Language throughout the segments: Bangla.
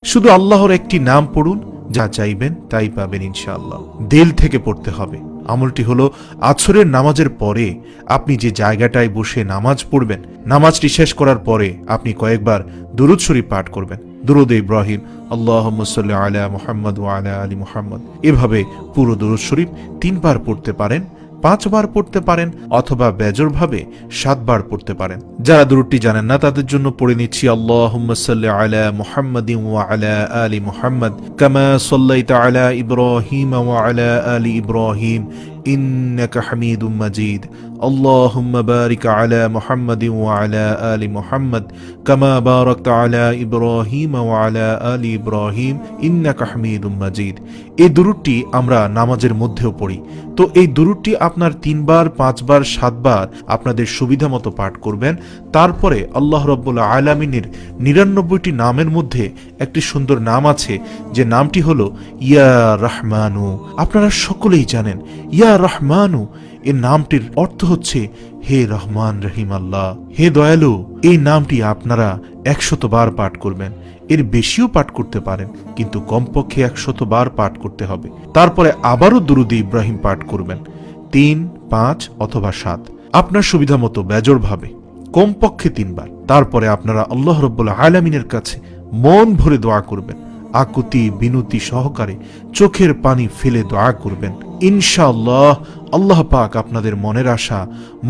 শুধু আল্লাহর একটি নাম পড়ুন, যা চাইবেন তাই পাবেন ইনশাআল্লাহ। দিল থেকে পড়তে হবে। আমলটি হলো আসরের নামাজের পরে আপনি যে জায়গাটায় বসে নামাজ পড়বেন, নামাজটি শেষ করার পরে আপনি কয়েকবার দুরূদ শরীফ পাঠ করবেন। দুরূদ ইব্রাহিম, আল্লাহুম্মা সাল্লি আলা মুহাম্মদ ওয়া আলা আলি মুহাম্মদ। এভাবে পুরো দুরূদ শরীফ 3 বার পড়তে পারেন, 5 বার পড়তে পারেন, অথবা বেজরভাবে 7 বার পড়তে পারেন। যারা দুরূদটি জানেন না তাদের জন্য পড়ে নিচ্ছি, আল্লাহুম্মা সাল্লি আলা মুহাম্মাদিন ওয়া আলা আলি মুহাম্মদ কামা সাল্লাইতা আলা ইব্রাহিম ওয়া আলা আলি ইব্রাহিম ইন্নাকা হামিদুম মাজিদ। আল্লাহুম্মা বারিক আলা মুহাম্মাদিন ওয়া আলা আলি মুহাম্মদ কামা বারাকতা আলা ইব্রাহিম ওয়া আলা আলি ইব্রাহিম ইন্নাকা হামিদুম মাজিদ। এই দুরূদটি আমরা নামাজের মধ্যেও পড়ি। তো এই দুরূদটি আপনার 3 বার, 5 বার, 7 বার আপনাদের সুবিধা মতো পাঠ করবেন। তারপরে আল্লাহ রাব্বুল আলামিনের 99টি নামের মধ্যে একটি সুন্দর নাম আছে, যে নামটি হলো ইয়া রহমানু। আপনারা সকলেই জানেন ইয়া রহমানু এই নামটির অর্থ হচ্ছে হে রহমান রহিম আল্লাহ, হে দয়ালু। এই নামটি আপনারা 100 বার পাঠ করবেন। এর বেশিও পাঠ করতে পারেন, কিন্তু কমপক্ষে 100 বার পাঠ করতে হবে। তারপরে আবারও দুরূদ ইব্রাহিম পাঠ করবেন 3, 5 অথবা 7, আপনার সুবিধা মতো বেজরভাবে কমপক্ষে 3 বার। তারপরে আপনারা আল্লাহ রাব্বুল আলামিনের কাছে মন ভরে দোয়া করবেন, আকুতি বিনতি সহকারে চোখের পানি ফেলে দোয়া করবেন। ইনশাআল্লাহ আল্লাহ পাক আপনাদের মনের আশা,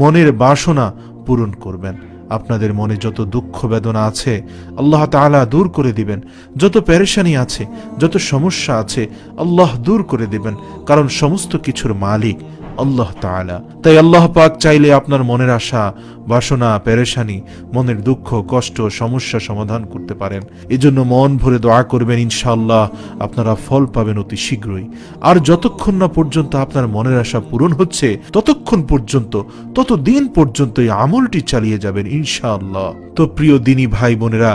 মনের বাসনা পূরণ করবেন। আপনাদের মনে যত দুঃখ বেদনা আছে আল্লাহ তাআলা দূর করে দিবেন, যত পেরেশানি আছে, যত সমস্যা আছে আল্লাহ দূর করে দিবেন, কারণ সমস্ত কিছুর মালিক আল্লাহ তাআলা। তাই আল্লাহ পাক চাইলে আপনার মনের আশা, বাসনা, পেরেশানি, মনের দুঃখ, কষ্ট, সমস্যা সমাধান করতে পারেন। এজন্য মন ভরে দোয়া করবেন, ইনশাআল্লাহ আপনারা ফল পাবেন অতি শীঘ্রই। আর যতক্ষণ না পর্যন্ত আপনার মনের আশা পূরণ হচ্ছে ততক্ষণ পর্যন্ত, ততদিন পর্যন্ত এই আমলটি চালিয়ে যাবেন ইনশাআল্লাহ। তো প্রিয় দিনী ভাই বোনেরা,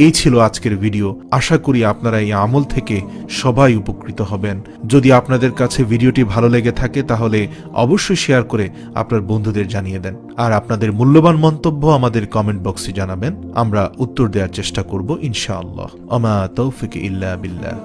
এই ছিল আজকের ভিডিও। আশা করি আপনারা এই আমল থেকে সবাই উপকৃত হবেন। যদি আপনাদের কাছে ভিডিওটি ভালো লেগে থাকে তাহলে অবশ্যই শেয়ার করে আপনার বন্ধুদের জানিয়ে দেন। আর আপনাদের মূল্যবান মন্তব্য আমাদের কমেন্ট বক্সে জানাবেন, আমরা উত্তর দেওয়ার চেষ্টা করব ইনশাআল্লাহ। আমা তৌফিক ইল্লা বিল্লাহ।